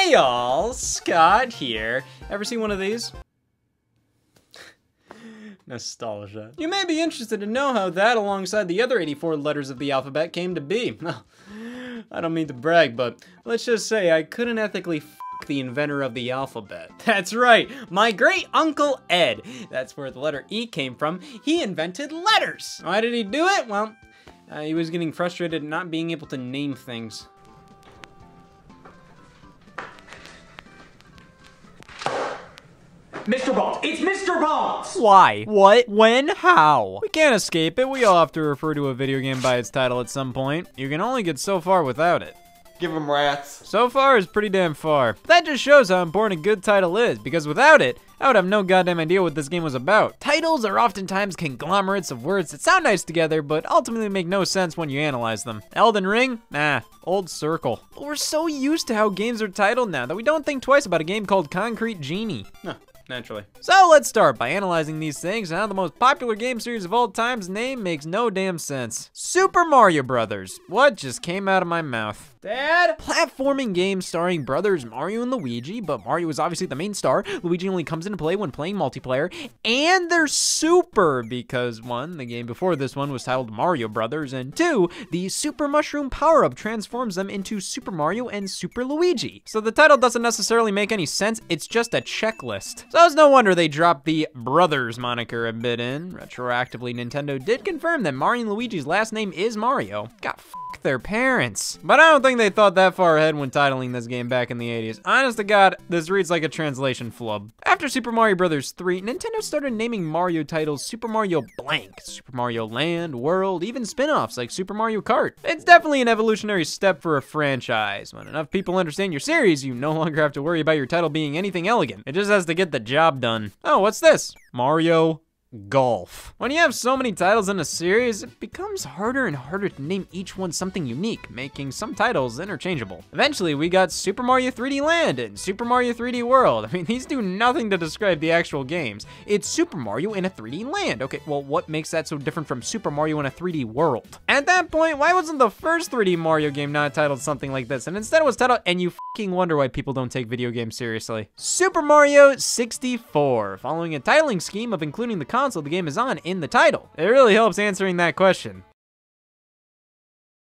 Hey y'all, Scott here. Ever seen one of these? Nostalgia. You may be interested to know how that, alongside the other 84 letters of the alphabet, came to be. I don't mean to brag, but let's just say I couldn't ethically f the inventor of the alphabet. That's right, my great uncle Ed. That's where the letter E came from. He invented letters. Why did he do it? Well, he was getting frustrated at not being able to name things. Mr. Bones! It's Mr. Bones! Why? What? When? How? We can't escape it. We all have to refer to a video game by its title at some point. You can only get so far without it. Give him rats. So far is pretty damn far. That just shows how important a good title is, because without it, I would have no goddamn idea what this game was about. Titles are oftentimes conglomerates of words that sound nice together, but ultimately make no sense when you analyze them. Elden Ring? Nah, old circle. But we're so used to how games are titled now that we don't think twice about a game called Concrete Genie. Huh. Naturally. So let's start by analyzing these things and how the most popular game series of all time's name makes no damn sense. Super Mario Brothers. What just came out of my mouth? Dad? Platforming game starring brothers Mario and Luigi, but Mario is obviously the main star. Luigi only comes into play when playing multiplayer, and they're super because 1, the game before this one was titled Mario Brothers, and 2, the Super Mushroom power-up transforms them into Super Mario and Super Luigi. So the title doesn't necessarily make any sense, it's just a checklist. So it's no wonder they dropped the Brothers moniker a bit in. Retroactively, Nintendo did confirm that Mario and Luigi's last name is Mario. God, f their parents. But I don't think they thought that far ahead when titling this game back in the 80s. Honest to God, this reads like a translation flub. After Super Mario Bros. 3, Nintendo started naming Mario titles Super Mario Blank, Super Mario Land, World, even spin-offs like Super Mario Kart. It's definitely an evolutionary step for a franchise. When enough people understand your series, you no longer have to worry about your title being anything elegant. It just has to get the job done. Oh, what's this? Mario Golf. When you have so many titles in a series, it becomes harder and harder to name each one something unique, making some titles interchangeable. Eventually, we got Super Mario 3D Land and Super Mario 3D World. I mean, these do nothing to describe the actual games. It's Super Mario in a 3D land. Okay, well, what makes that so different from Super Mario in a 3D world? At that point, why wasn't the first 3D Mario game not titled something like this? And instead it was titled, and you fucking wonder why people don't take video games seriously, Super Mario 64, following a titling scheme of including the console the game is on in the title. It really helps answering that question.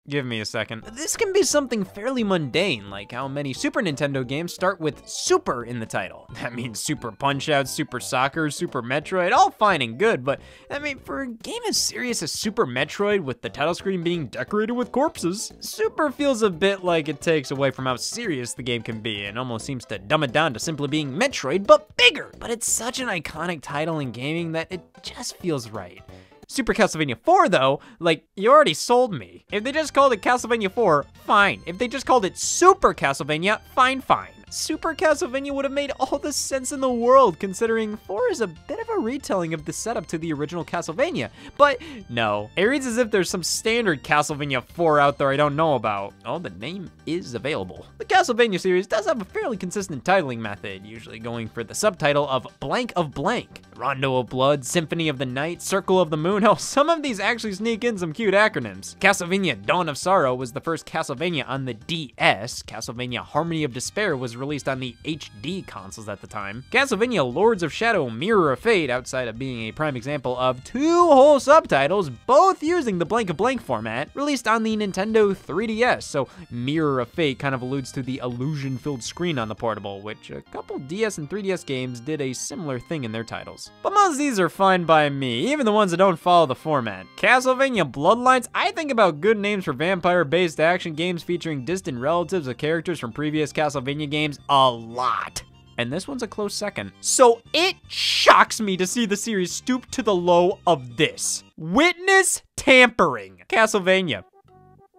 Give me a second. This can be something fairly mundane, like how many Super Nintendo games start with Super in the title. That means Super Punch-Out, Super Soccer, Super Metroid, all fine and good, but I mean, for a game as serious as Super Metroid with the title screen being decorated with corpses, Super feels a bit like it takes away from how serious the game can be and almost seems to dumb it down to simply being Metroid, but bigger. But it's such an iconic title in gaming that it just feels right. Super Castlevania 4 though, like, you already sold me. If they just called it Castlevania 4, fine. If they just called it Super Castlevania, fine. Super Castlevania would have made all the sense in the world, considering 4 is a bit of a retelling of the setup to the original Castlevania. But no, it reads as if there's some standard Castlevania 4 out there I don't know about. Oh, the name is available. The Castlevania series does have a fairly consistent titling method, usually going for the subtitle of Blank of Blank. Rondo of Blood, Symphony of the Night, Circle of the Moon. Hell, some of these actually sneak in some cute acronyms. Castlevania Dawn of Sorrow was the first Castlevania on the DS. Castlevania Harmony of Despair was released on the HD consoles at the time. Castlevania Lords of Shadow Mirror of Fate, outside of being a prime example of 2 whole subtitles, both using the Blank of Blank format, released on the Nintendo 3DS. So Mirror of Fate kind of alludes to the illusion-filled screen on the portable, which a couple DS and 3DS games did a similar thing in their titles. But most of these are fine by me, even the ones that don't follow the format. Castlevania Bloodlines, I think about good names for vampire-based action games featuring distant relatives of characters from previous Castlevania games a lot. And this one's a close second. So it shocks me to see the series stoop to the low of this. Witness tampering. Castlevania.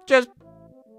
Just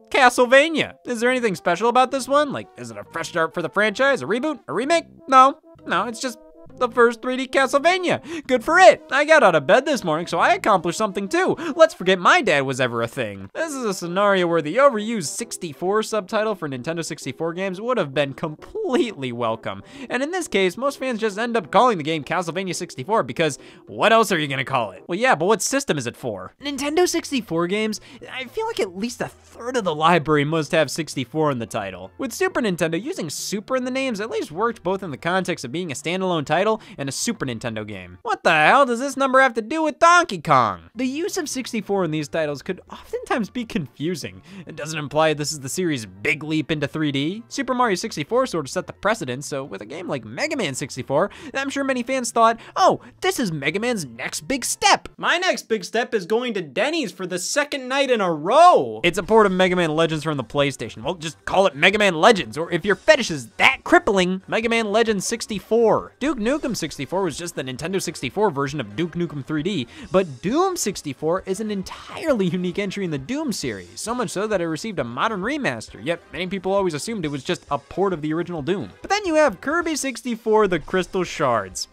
Castlevania. Is there anything special about this one? Like, is it a fresh start for the franchise? A reboot? A remake? No, it's just the first 3D Castlevania. Good for it. I got out of bed this morning, so I accomplished something too. Let's forget my dad was ever a thing. This is a scenario where the overused 64 subtitle for Nintendo 64 games would have been completely welcome. And in this case, most fans just end up calling the game Castlevania 64 because what else are you gonna call it? Well, yeah, but what system is it for? Nintendo 64 games, I feel like at least a third of the library must have 64 in the title. With Super Nintendo, using Super in the names at least worked both in the context of being a standalone title and a Super Nintendo game. What the hell does this number have to do with Donkey Kong? The use of 64 in these titles could oftentimes be confusing. It doesn't imply this is the series' big leap into 3D. Super Mario 64 sort of set the precedent, so with a game like Mega Man 64, I'm sure many fans thought, oh, this is Mega Man's next big step. My next big step is going to Denny's for the second night in a row. It's a port of Mega Man Legends from the PlayStation. Well, just call it Mega Man Legends, or if your fetish is that crippling, Mega Man Legends 64. Duke Nukem 64 was just the Nintendo 64 version of Duke Nukem 3D, but Doom 64 is an entirely unique entry in the Doom series, so much so that it received a modern remaster, yet many people always assumed it was just a port of the original Doom. But then you have Kirby 64 The Crystal Shards.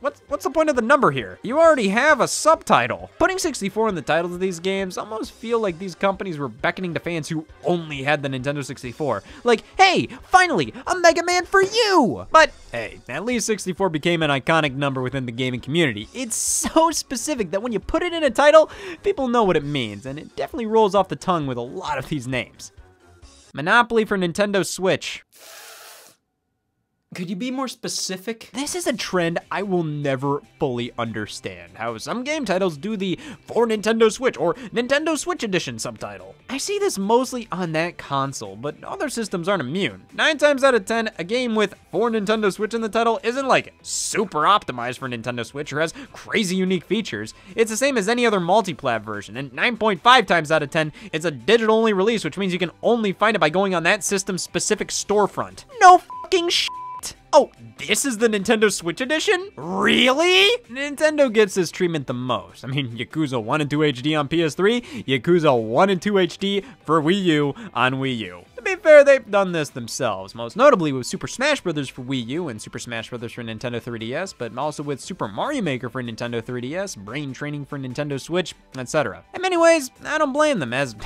What's the point of the number here? You already have a subtitle. Putting 64 in the titles of these games almost feel like these companies were beckoning to fans who only had the Nintendo 64. Like, hey, finally, a Mega Man for you! But hey, at least 64 became an iconic number within the gaming community. It's so specific that when you put it in a title, people know what it means, and it definitely rolls off the tongue with a lot of these names. Monopoly for Nintendo Switch. Could you be more specific? This is a trend I will never fully understand. How some game titles do the for Nintendo Switch or Nintendo Switch Edition subtitle. I see this mostly on that console, but other systems aren't immune. 9 times out of 10, a game with for Nintendo Switch in the title isn't like super optimized for Nintendo Switch or has crazy unique features. It's the same as any other multi-plat version, and 9.5 times out of 10, it's a digital-only release, which means you can only find it by going on that system's specific storefront. No fucking shit. Oh, this is the Nintendo Switch Edition? Really? Nintendo gets this treatment the most. I mean, Yakuza 1 and 2 HD on PS3, Yakuza 1 and 2 HD for Wii U on Wii U. To be fair, they've done this themselves, most notably with Super Smash Bros. For Wii U and Super Smash Bros. For Nintendo 3DS, but also with Super Mario Maker for Nintendo 3DS, Brain Training for Nintendo Switch, etc. In many ways, I don't blame them, as,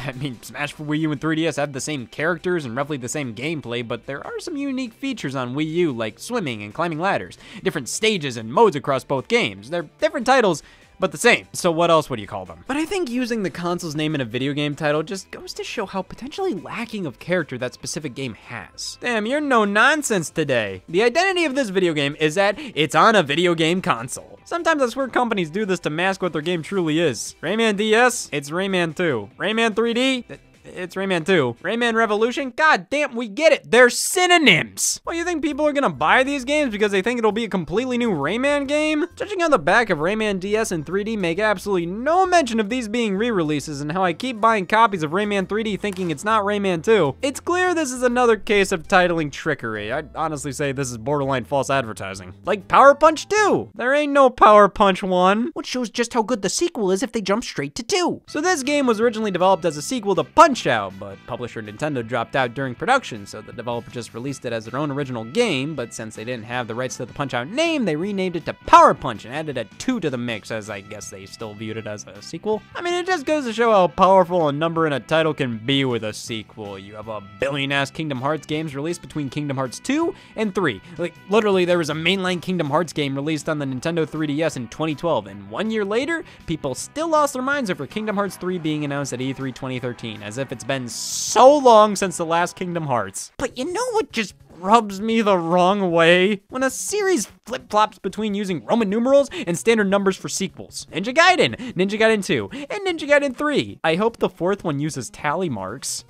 Smash for Wii U and 3DS have the same characters and roughly the same gameplay, but there are some unique features on Wii U, like swimming and climbing ladders, different stages and modes across both games. They're different titles, but the same. So what else would you call them? But I think using the console's name in a video game title just goes to show how potentially lacking of character that specific game has. Damn, you're no nonsense today. The identity of this video game is that it's on a video game console. Sometimes I swear companies do this to mask what their game truly is. Rayman DS? It's Rayman 2. Rayman 3D? It's Rayman 2. Rayman Revolution? God damn, we get it. They're synonyms. Well, you think people are gonna buy these games because they think it'll be a completely new Rayman game? Judging on the back of Rayman DS and 3D make absolutely no mention of these being re-releases and how I keep buying copies of Rayman 3D thinking it's not Rayman 2. It's clear this is another case of titling trickery. I'd honestly say this is borderline false advertising. Like Power Punch 2. There ain't no Power Punch 1. Which shows just how good the sequel is if they jump straight to 2. So this game was originally developed as a sequel to Punch-Out!, but publisher Nintendo dropped out during production, so the developer just released it as their own original game, but since they didn't have the rights to the Punch-Out! Name, they renamed it to Power Punch and added a 2 to the mix, as I guess they still viewed it as a sequel. I mean, it just goes to show how powerful a number in a title can be with a sequel. You have a billion-ass Kingdom Hearts games released between Kingdom Hearts 2 and 3. Like, literally, there was a mainline Kingdom Hearts game released on the Nintendo 3DS in 2012, and 1 year later, people still lost their minds over Kingdom Hearts 3 being announced at E3 2013, as if it's been so long since the last Kingdom Hearts. But you know what just rubs me the wrong way? When a series flip-flops between using Roman numerals and standard numbers for sequels. Ninja Gaiden, Ninja Gaiden 2, and Ninja Gaiden 3. I hope the 4th one uses tally marks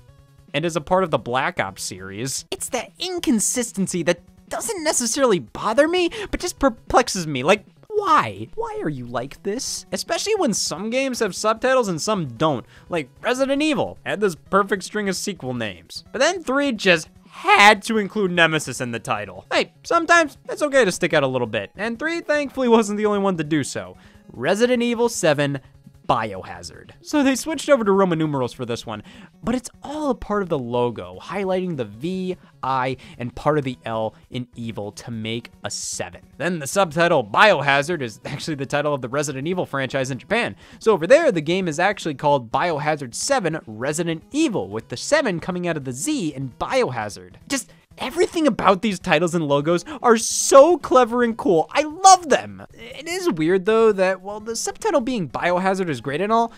and is a part of the Black Ops series. It's that inconsistency that doesn't necessarily bother me, but just perplexes me. Like, why? Why are you like this? Especially when some games have subtitles and some don't. Like Resident Evil had this perfect string of sequel names. But then 3 just had to include Nemesis in the title. Hey, sometimes it's okay to stick out a little bit. And 3 thankfully wasn't the only one to do so. Resident Evil 7 Biohazard. So they switched over to Roman numerals for this one, but it's all a part of the logo, highlighting the V, I, and part of the L in evil to make a 7. Then the subtitle Biohazard is actually the title of the Resident Evil franchise in Japan. So over there, the game is actually called Biohazard 7 Resident Evil, with the 7 coming out of the Z in Biohazard. Just everything about these titles and logos are so clever and cool. I love them. It is weird though that while the subtitle being Biohazard is great and all,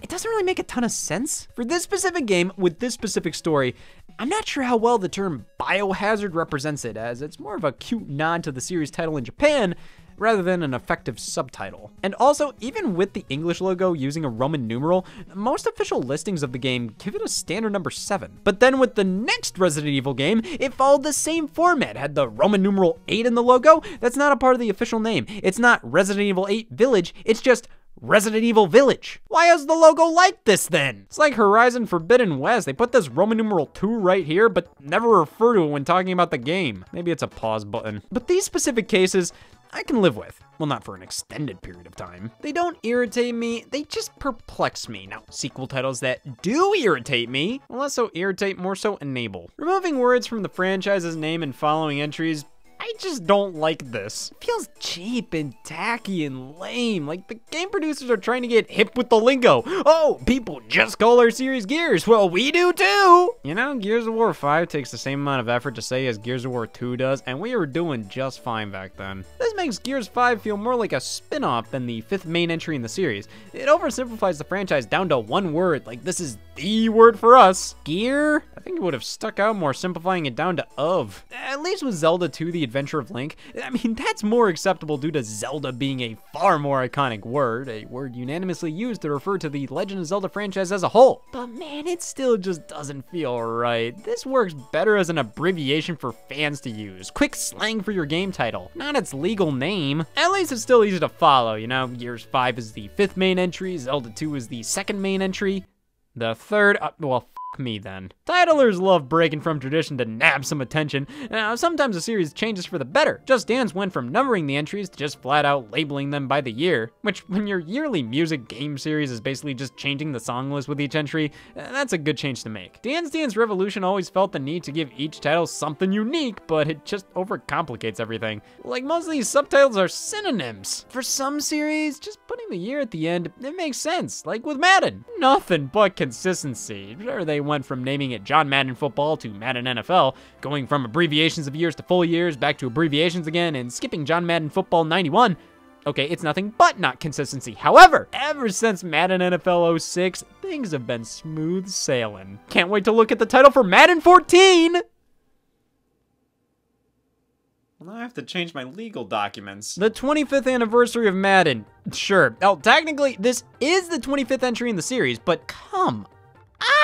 it doesn't really make a ton of sense. For this specific game with this specific story, I'm not sure how well the term Biohazard represents it, as it's more of a cute nod to the series title in Japan rather than an effective subtitle. And also, even with the English logo using a Roman numeral, most official listings of the game give it a standard number 7. But then with the next Resident Evil game, it followed the same format, had the Roman numeral 8 in the logo. That's not a part of the official name. It's not Resident Evil 8 Village, it's just Resident Evil Village. Why is the logo like this then? It's like Horizon Forbidden West. They put this Roman numeral 2 right here, but never refer to it when talking about the game. Maybe it's a pause button. But these specific cases, I can live with. Well, not for an extended period of time. They don't irritate me, they just perplex me. Now, sequel titles that do irritate me, well, less so irritate, more so enable. Removing words from the franchise's name and following entries, I just don't like this. It feels cheap and tacky and lame, like the game producers are trying to get hip with the lingo. Oh, people just call our series Gears. Well, we do too. You know, Gears of War 5 takes the same amount of effort to say as Gears of War 2 does, and we were doing just fine back then. This makes Gears 5 feel more like a spin-off than the 5th main entry in the series. It oversimplifies the franchise down to one word, like this is the word for us. Gear? I think it would have stuck out more simplifying it down to of. At least with Zelda 2, The Adventure of Link, I mean, that's more acceptable due to Zelda being a far more iconic word, a word unanimously used to refer to the Legend of Zelda franchise as a whole. But man, it still just doesn't feel right. This works better as an abbreviation for fans to use. Quick slang for your game title, not its legal name. At least it's still easy to follow, you know? Gears 5 is the 5th main entry, Zelda 2 is the 2nd main entry. The 3rd, well, f me then. Titlers love breaking from tradition to nab some attention. Now, sometimes a series changes for the better. Just Dance went from numbering the entries to just flat out labeling them by the year, which when your yearly music game series is basically just changing the song list with each entry, that's a good change to make. Dance Dance Revolution always felt the need to give each title something unique, but it just overcomplicates everything. Like most of these subtitles are synonyms. For some series, just putting the year at the end, it makes sense. Like with Madden, nothing but consistency. Sure, they went from naming it John Madden Football to Madden NFL, going from abbreviations of years to full years, back to abbreviations again, and skipping John Madden Football 91. Okay, it's nothing but not consistency. However, ever since Madden NFL 06, things have been smooth sailing. Can't wait to look at the title for Madden 14! Well, now I have to change my legal documents. The 25th anniversary of Madden. Sure. Oh, technically, this is the 25th entry in the series, but come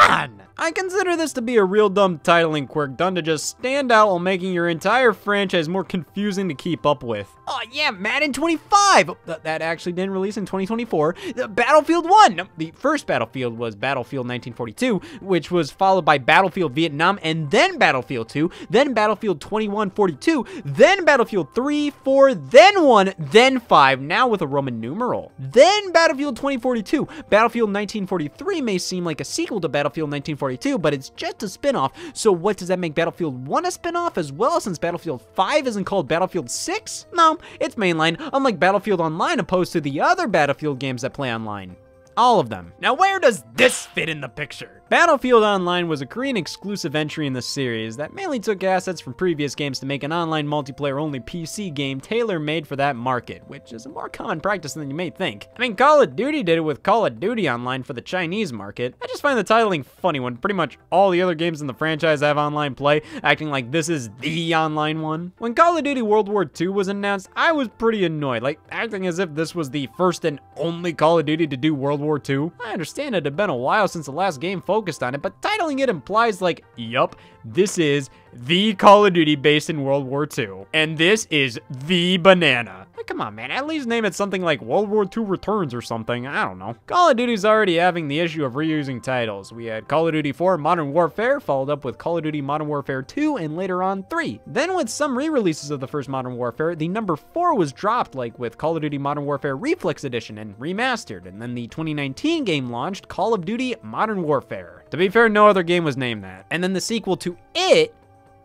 on! I consider this to be a real dumb titling quirk done to just stand out while making your entire franchise more confusing to keep up with. Oh yeah, Madden 25! That actually didn't release in 2024. Battlefield 1! No, the first Battlefield was Battlefield 1942, which was followed by Battlefield Vietnam, and then Battlefield 2, then Battlefield 2142, then Battlefield 3, 4, then 1, then 5, now with a Roman numeral. Then Battlefield 2042. Battlefield 1943 may seem like a sequel to Battlefield 1942, but it's just a spin-off, so what does that make Battlefield 1 a spin-off as well, since Battlefield 5 isn't called Battlefield 6? No, it's mainline, unlike Battlefield Online opposed to the other Battlefield games that play online. All of them. Now where does this fit in the picture? Battlefield Online was a Korean exclusive entry in the series that mainly took assets from previous games to make an online multiplayer-only PC game tailor-made for that market, which is a more common practice than you may think. I mean, Call of Duty did it with Call of Duty Online for the Chinese market. I just find the titling funny when pretty much all the other games in the franchise have online play, acting like this is the online one. When Call of Duty World War II was announced, I was pretty annoyed, like acting as if this was the first and only Call of Duty to do World War II. I understand it had been a while since the last game focused on it, but titling it implies like, yup, this is the Call of Duty based in World War II, and this is the banana. Come on, man, at least name it something like World War II Returns or something. I don't know. Call of Duty's already having the issue of reusing titles. We had Call of Duty 4 Modern Warfare, followed up with Call of Duty Modern Warfare 2, and later on 3. Then with some re-releases of the first Modern Warfare, the number 4 was dropped, like with Call of Duty Modern Warfare Reflex Edition and remastered, and then the 2019 game launched, Call of Duty Modern Warfare. To be fair, no other game was named that. And then the sequel to it,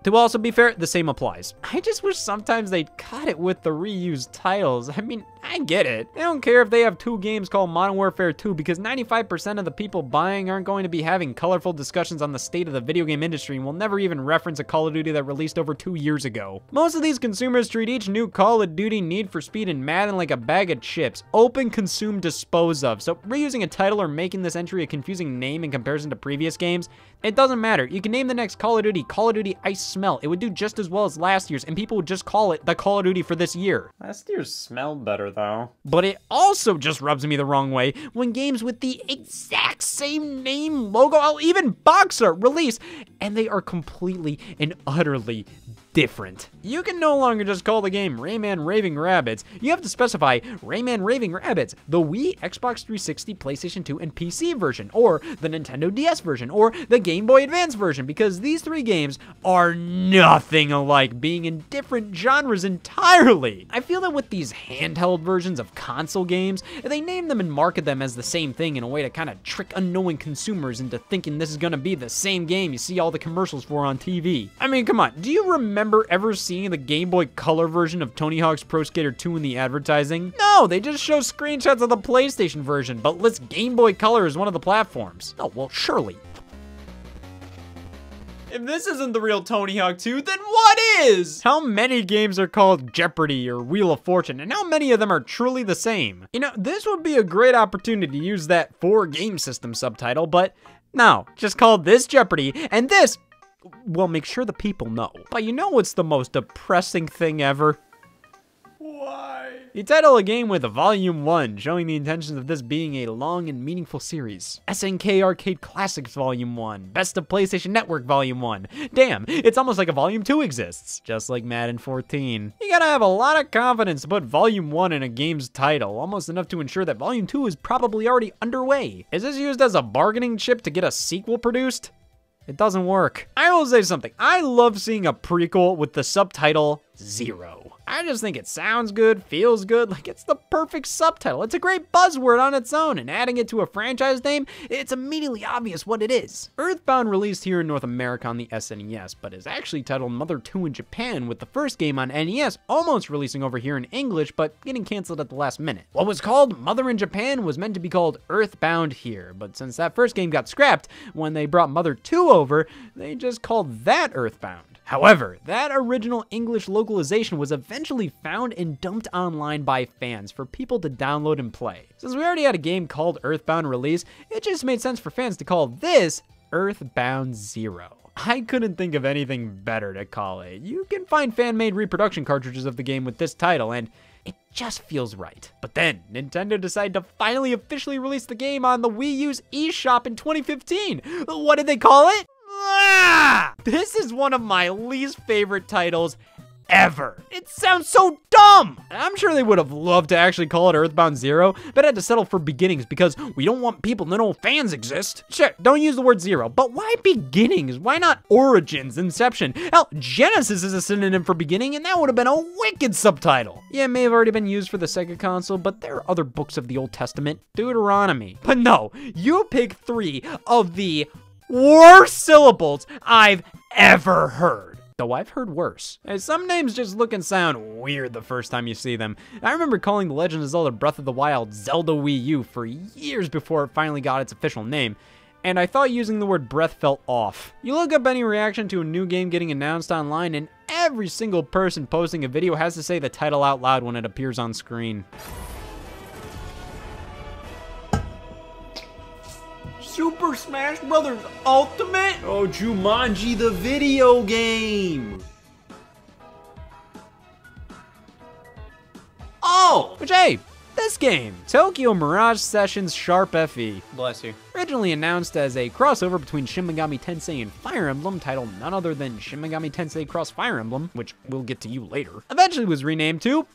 to also be fair, the same applies. I just wish sometimes they'd cut it with the reused titles. I mean, I get it. They don't care if they have 2 games called Modern Warfare 2 because 95% of the people buying aren't going to be having colorful discussions on the state of the video game industry and will never even reference a Call of Duty that released over 2 years ago. Most of these consumers treat each new Call of Duty, Need for Speed, and Madden like a bag of chips. Open, consume, dispose of. So reusing a title or making this entry a confusing name in comparison to previous games, it doesn't matter. You can name the next Call of Duty Ice Smell. It would do just as well as last year's, and people would just call it the Call of Duty for this year. Last year's smelled better, though. But it also just rubs me the wrong way when games with the exact same name, logo, or even box art release, and they are completely and utterly different. You can no longer just call the game Rayman Raving Rabbids. You have to specify Rayman Raving Rabbids, the Wii, Xbox 360, PlayStation 2, and PC version, or the Nintendo DS version, or the Game Boy Advance version, because these 3 games are nothing alike, being in different genres entirely. I feel that with these handheld versions of console games, they name them and market them as the same thing in a way to kind of trick unknowing consumers into thinking this is gonna be the same game you see all the commercials for on TV. I mean, come on, do you remember ever seeing the Game Boy Color version of Tony Hawk's Pro Skater 2 in the advertising? No, they just show screenshots of the PlayStation version, but list Game Boy Color as one of the platforms. Oh, well, surely. If this isn't the real Tony Hawk 2, then what is? How many games are called Jeopardy or Wheel of Fortune, and how many of them are truly the same? You know, this would be a great opportunity to use that 4 game system subtitle, but no, just call this Jeopardy, and this, well, make sure the people know. But you know what's the most depressing thing ever? Why? You title a game with Volume 1, showing the intentions of this being a long and meaningful series. SNK Arcade Classics Volume 1, Best of PlayStation Network Volume 1. Damn, it's almost like a Volume 2 exists, just like Madden 14. You gotta have a lot of confidence to put Volume 1 in a game's title, almost enough to ensure that Volume 2 is probably already underway. Is this used as a bargaining chip to get a sequel produced? It doesn't work. I will say something. I love seeing a prequel with the subtitle 0. I just think it sounds good, feels good, like it's the perfect subtitle. It's a great buzzword on its own, and adding it to a franchise name, it's immediately obvious what it is. EarthBound released here in North America on the SNES, but is actually titled Mother 2 in Japan, with the first game on NES almost releasing over here in English, but getting canceled at the last minute. What was called Mother in Japan was meant to be called EarthBound here, but since that first game got scrapped, when they brought Mother 2 over, they just called that EarthBound. However, that original English localization was eventually found and dumped online by fans for people to download and play. Since we already had a game called EarthBound release, it just made sense for fans to call this EarthBound 0. I couldn't think of anything better to call it. You can find fan-made reproduction cartridges of the game with this title, and it just feels right. But then, Nintendo decided to finally officially release the game on the Wii U's eShop in 2015. What did they call it? This is one of my least favorite titles ever. It sounds so dumb. I'm sure they would have loved to actually call it EarthBound 0, but had to settle for beginnings because we don't want people to know fans exist. Sure, don't use the word 0, but why beginnings? Why not origins, inception? Hell, Genesis is a synonym for beginning, and that would have been a wicked subtitle. Yeah, it may have already been used for the Sega console, but there are other books of the Old Testament, Deuteronomy. But no, you pick 3 of the worst syllables I've ever heard. Though I've heard worse. Some names just look and sound weird the first time you see them. I remember calling The Legend of Zelda Breath of the Wild Zelda Wii U for years before it finally got its official name, and I thought using the word breath felt off. You look up any reaction to a new game getting announced online, and every single person posting a video has to say the title out loud when it appears on screen. Super Smash Bros. Ultimate? Oh, Jumanji the video game! Oh! Which, hey, this game, Tokyo Mirage Sessions Sharp FE. Bless you. Originally announced as a crossover between Shin Megami Tensei and Fire Emblem, titled none other than Shin Megami Tensei Cross Fire Emblem, which we'll get to you later, eventually was renamed to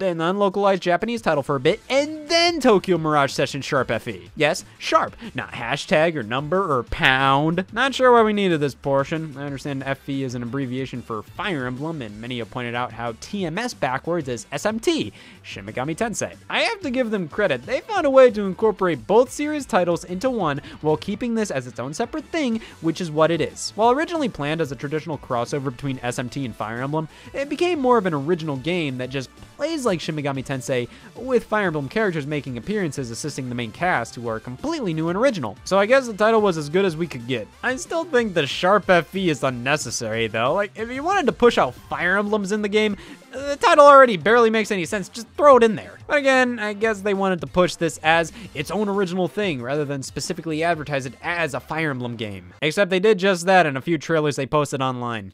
an unlocalized Japanese title for a bit, and then Tokyo Mirage Session Sharp FE. Yes, Sharp, not hashtag or number or pound. Not sure why we needed this portion. I understand FE is an abbreviation for Fire Emblem, and many have pointed out how TMS backwards is SMT, Shin Megami Tensei. I have to give them credit. They found a way to incorporate both series titles into one while keeping this as its own separate thing, which is what it is. While originally planned as a traditional crossover between SMT and Fire Emblem, it became more of an original game that just plays like Shin Megami Tensei, with Fire Emblem characters making appearances assisting the main cast who are completely new and original. So I guess the title was as good as we could get. I still think the Sharp FE is unnecessary though. Like, if you wanted to push out Fire Emblems in the game, the title already barely makes any sense, just throw it in there. But again, I guess they wanted to push this as its own original thing rather than specifically advertise it as a Fire Emblem game. Except they did just that in a few trailers they posted online.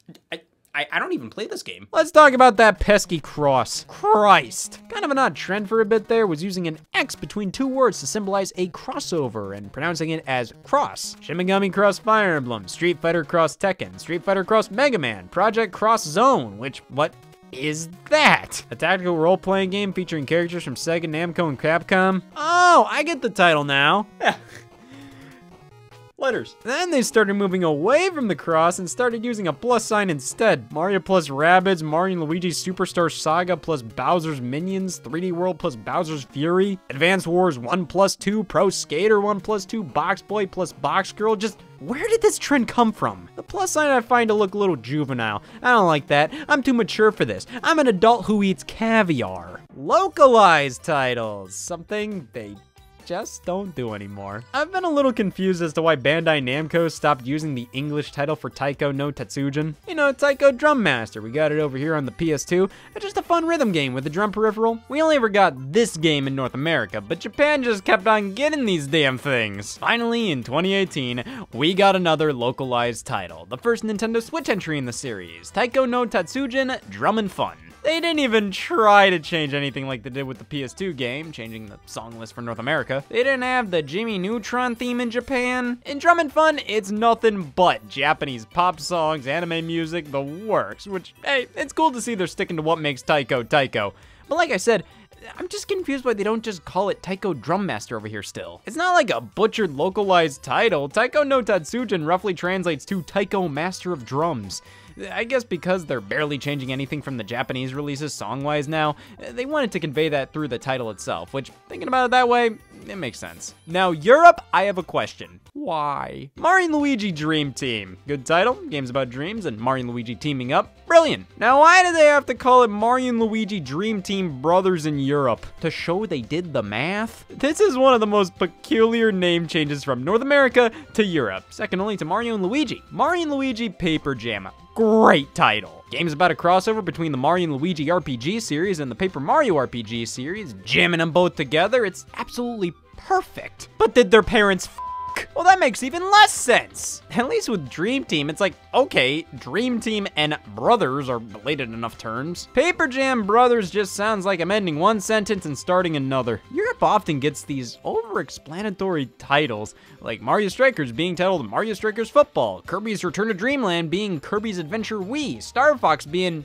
I don't even play this game. Let's talk about that pesky cross. Christ. Kind of an odd trend for a bit there was using an X between two words to symbolize a crossover and pronouncing it as cross. Shin Megami Cross Fire Emblem, Street Fighter Cross Tekken, Street Fighter Cross Mega Man, Project Cross Zone, which, what is that? A tactical role-playing game featuring characters from Sega, Namco, and Capcom? Oh, I get the title now. Yeah. Letters. Then they started moving away from the cross and started using a plus sign instead. Mario plus Rabbids, Mario and Luigi Superstar Saga plus Bowser's Minions, 3D World plus Bowser's Fury, Advance Wars 1+2, Pro Skater 1+2, Box Boy plus Box Girl. Just where did this trend come from? The plus sign I find to look a little juvenile. I don't like that. I'm too mature for this. I'm an adult who eats caviar. Localized titles. Something they just don't do anymore. I've been a little confused as to why Bandai Namco stopped using the English title for Taiko no Tatsujin. You know, Taiko Drum Master. We got it over here on the PS2. It's just a fun rhythm game with a drum peripheral. We only ever got this game in North America, but Japan just kept on getting these damn things. Finally, in 2018, we got another localized title. The first Nintendo Switch entry in the series, Taiko no Tatsujin Drum and Fun. They didn't even try to change anything like they did with the PS2 game, changing the song list for North America. They didn't have the Jimmy Neutron theme in Japan. In Drum and Fun, it's nothing but Japanese pop songs, anime music, the works, which, hey, it's cool to see they're sticking to what makes Taiko Taiko. But like I said, I'm just confused why they don't just call it Taiko Drum Master over here still. It's not like a butchered localized title. Taiko no Tatsujin roughly translates to Taiko Master of Drums. I guess because they're barely changing anything from the Japanese releases song-wise now, they wanted to convey that through the title itself, which, thinking about it that way, it makes sense. Now, Europe, I have a question. Why? Mario and Luigi Dream Team. Good title, games about dreams and Mario and Luigi teaming up. Brilliant. Now, why did they have to call it Mario and Luigi Dream Team Brothers in Europe? To show they did the math? This is one of the most peculiar name changes from North America to Europe, second only to Mario and Luigi. Mario and Luigi Paper Jam. Great title. Game's about a crossover between the Mario and Luigi RPG series and the Paper Mario RPG series. Jamming them both together, it's absolutely perfect. But did their parents f***? Well, that makes even less sense. At least with Dream Team, it's like, okay, Dream Team and Brothers are related enough terms. Paper Jam Brothers just sounds like I'm ending one sentence and starting another. Europe often gets these over-explanatory titles, like Mario Strikers being titled Mario Strikers Football, Kirby's Return to Dreamland being Kirby's Adventure Wii, Star Fox being...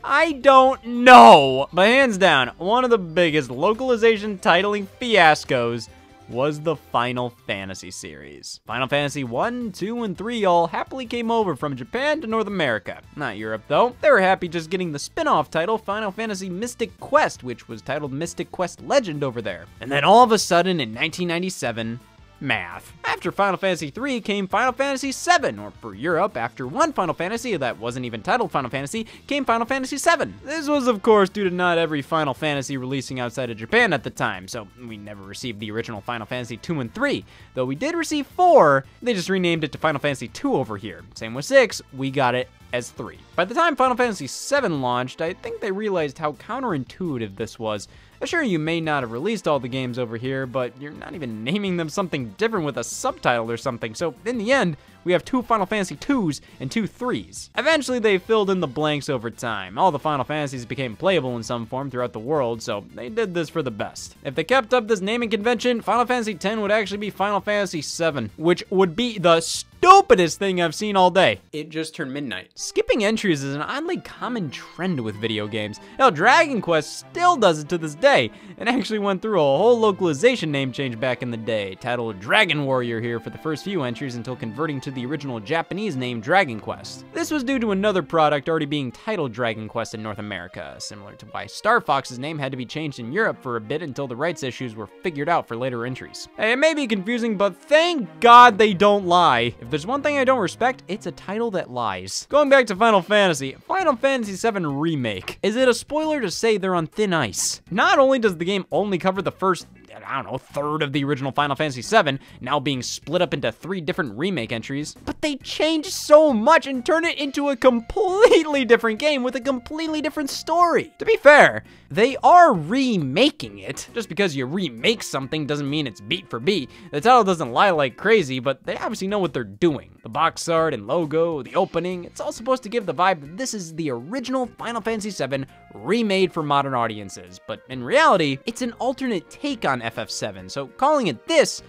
I don't know. But hands down, one of the biggest localization titling fiascos was the Final Fantasy series. Final Fantasy 1, 2, and 3 all happily came over from Japan to North America. Not Europe, though. They were happy just getting the spin-off title Final Fantasy Mystic Quest, which was titled Mystic Quest Legend over there. And then all of a sudden, in 1997, math. After Final Fantasy 3 came Final Fantasy 7, or for Europe, after one Final Fantasy that wasn't even titled Final Fantasy, came Final Fantasy 7. This was, of course, due to not every Final Fantasy releasing outside of Japan at the time, so we never received the original Final Fantasy 2 and 3. Though we did receive 4, they just renamed it to Final Fantasy 2 over here. Same with 6, we got it as 3. By the time Final Fantasy 7 launched, I think they realized how counterintuitive this was. Sure, you may not have released all the games over here, but you're not even naming them something different with a subtitle or something, so in the end, we we have 2 Final Fantasy 2s and 2 3s. Eventually, they filled in the blanks over time. All the Final Fantasies became playable in some form throughout the world, so they did this for the best. If they kept up this naming convention, Final Fantasy X would actually be Final Fantasy VII, which would be the stupidest thing I've seen all day. It just turned midnight. Skipping entries is an oddly common trend with video games. Hell, Dragon Quest still does it to this day, and actually went through a whole localization name change back in the day, titled Dragon Warrior here for the first few entries until converting to the original Japanese name Dragon Quest. This was due to another product already being titled Dragon Quest in North America, similar to why Star Fox's name had to be changed in Europe for a bit until the rights issues were figured out for later entries. Hey, it may be confusing, but thank God they don't lie. If there's one thing I don't respect, it's a title that lies. Going back to Final Fantasy VII Remake. Is it a spoiler to say they're on thin ice? Not only does the game only cover the first, I don't know, third of the original Final Fantasy VII, now being split up into 3 different remake entries, but they changed so much and turned it into a completely different game with a completely different story. To be fair, they are remaking it. Just because you remake something doesn't mean it's beat for beat. The title doesn't lie like crazy, but they obviously know what they're doing. The box art and logo, the opening, it's all supposed to give the vibe that this is the original Final Fantasy VII remade for modern audiences, but in reality, it's an alternate take on FF7, so calling it this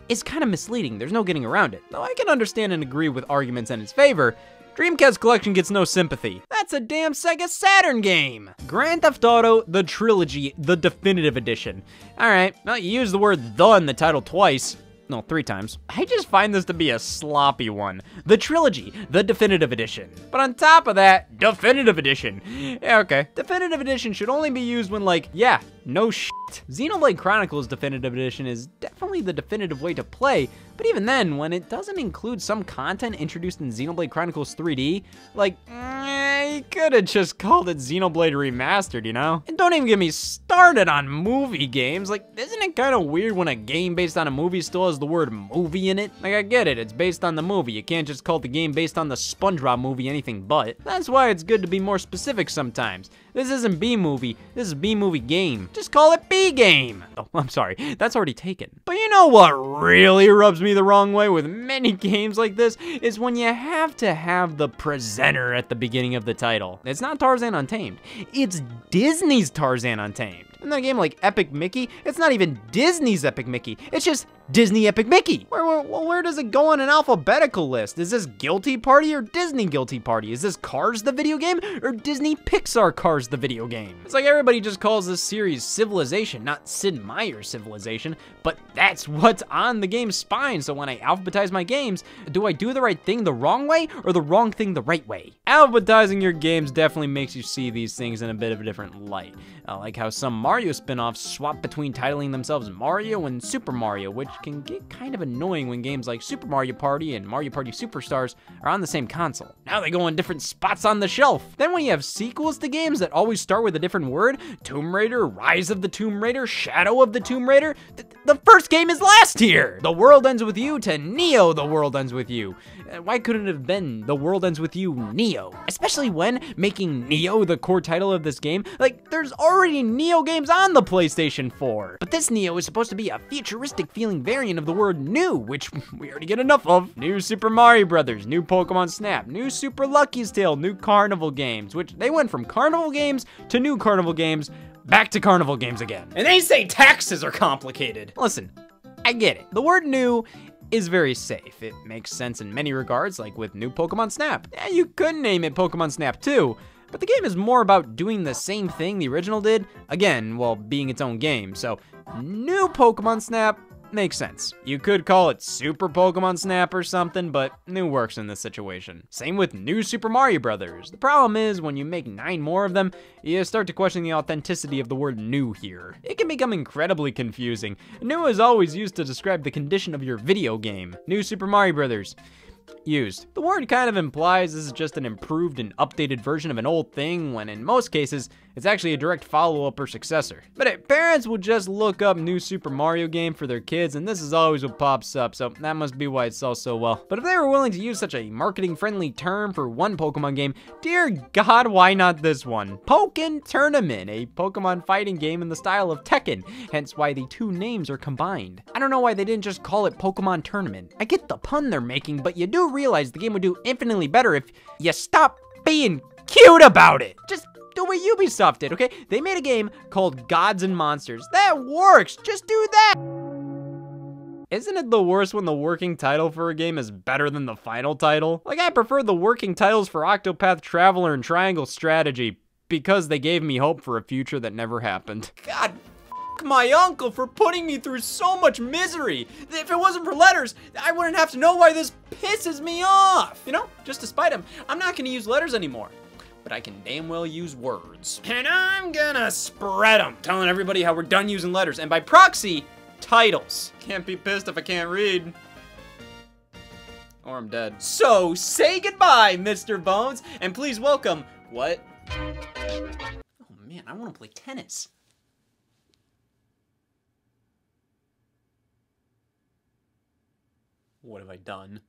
is kind of misleading. There's no getting around it. Though I can understand and agree with arguments in its favor, Dreamcast Collection gets no sympathy. That's a damn Sega Saturn game! Grand Theft Auto, the Trilogy, the Definitive Edition. Alright, well, you use the word "the" in the title twice. No, 3 times. I just find this to be a sloppy one. The Trilogy, the Definitive Edition. But on top of that, Definitive Edition. Yeah, okay. Definitive Edition should only be used when, like, yeah, no shit. Xenoblade Chronicles Definitive Edition is definitely the definitive way to play, but even then, when it doesn't include some content introduced in Xenoblade Chronicles 3D, like, you could've just called it Xenoblade Remastered, you know? And don't even get me started on movie games. Like, isn't it kind of weird when a game based on a movie still has the word movie in it? Like, I get it, it's based on the movie. You can't just call the game based on the SpongeBob movie anything but. That's why it's good to be more specific sometimes. This isn't B-movie, this is B-movie game. Just call it B-game. Oh, I'm sorry, that's already taken. But you know what really rubs me the wrong way with many games like this is when you have to have the presenter at the beginning of the title. It's not Tarzan Untamed, it's Disney's Tarzan Untamed. In a game like Epic Mickey, it's not even Disney's Epic Mickey, it's just Disney Epic Mickey. Where does it go on an alphabetical list? Is this Guilty Party or Disney Guilty Party? Is this Cars the video game or Disney Pixar Cars the video game? It's like everybody just calls this series Civilization, not Sid Meier's Civilization, but that's what's on the game's spine. So when I alphabetize my games, do I do the right thing the wrong way or the wrong thing the right way? Alphabetizing your games definitely makes you see these things in a bit of a different light. Like how some Mario spin-offs swap between titling themselves Mario and Super Mario, which can get kind of annoying when games like Super Mario Party and Mario Party Superstars are on the same console. Now they go on different spots on the shelf. Then when you have sequels to games that always start with a different word, Tomb Raider, Rise of the Tomb Raider, Shadow of the Tomb Raider, the first game is last tier. The World Ends With You to Neo, The World Ends With You. Why couldn't it have been The World Ends With You Neo? Especially when making Neo the core title of this game, like there's already Neo games on the PlayStation 4. But this Neo is supposed to be a futuristic feeling variant of the word new, which we already get enough of. New Super Mario Brothers, new Pokemon Snap, new Super Lucky's Tale, new Carnival games, which they went from Carnival games to new Carnival games, back to Carnival games again. And they say taxes are complicated. Listen, I get it. The word new is very safe. It makes sense in many regards, like with new Pokemon Snap. Yeah, you could name it Pokemon Snap 2, but the game is more about doing the same thing the original did, again, while being its own game. So, new Pokemon Snap makes sense. You could call it Super Pokemon Snap or something, but new works in this situation. Same with new Super Mario Brothers. The problem is, when you make 9 more of them, you start to question the authenticity of the word new here. It can become incredibly confusing. New is always used to describe the condition of your video game. New Super Mario Brothers. Used. The word kind of implies this is just an improved and updated version of an old thing, when in most cases, It's actually a direct follow-up or successor. But hey, parents will just look up new Super Mario game for their kids, and this is always what pops up, so that must be why it sells so well. But if they were willing to use such a marketing-friendly term for one Pokemon game, dear God, why not this one? Pokken Tournament, a Pokemon fighting game in the style of Tekken, hence why the two names are combined. I don't know why they didn't just call it Pokemon Tournament. I get the pun they're making, but you do realize the game would do infinitely better if you stop being cute about it. Just do what Ubisoft did, okay? They made a game called Gods and Monsters. That works, just do that. Isn't it the worst when the working title for a game is better than the final title? Like, I prefer the working titles for Octopath Traveler and Triangle Strategy because they gave me hope for a future that never happened. God, my uncle for putting me through so much misery. If it wasn't for letters, I wouldn't have to know why this pisses me off. You know, just to spite him, I'm not gonna use letters anymore. But I can damn well use words. And I'm gonna spread them, telling everybody how we're done using letters, and by proxy, titles. Can't be pissed if I can't read. Or I'm dead. So, say goodbye, Mr. Bones, and please welcome, what? Oh man, I wanna play tennis. What have I done?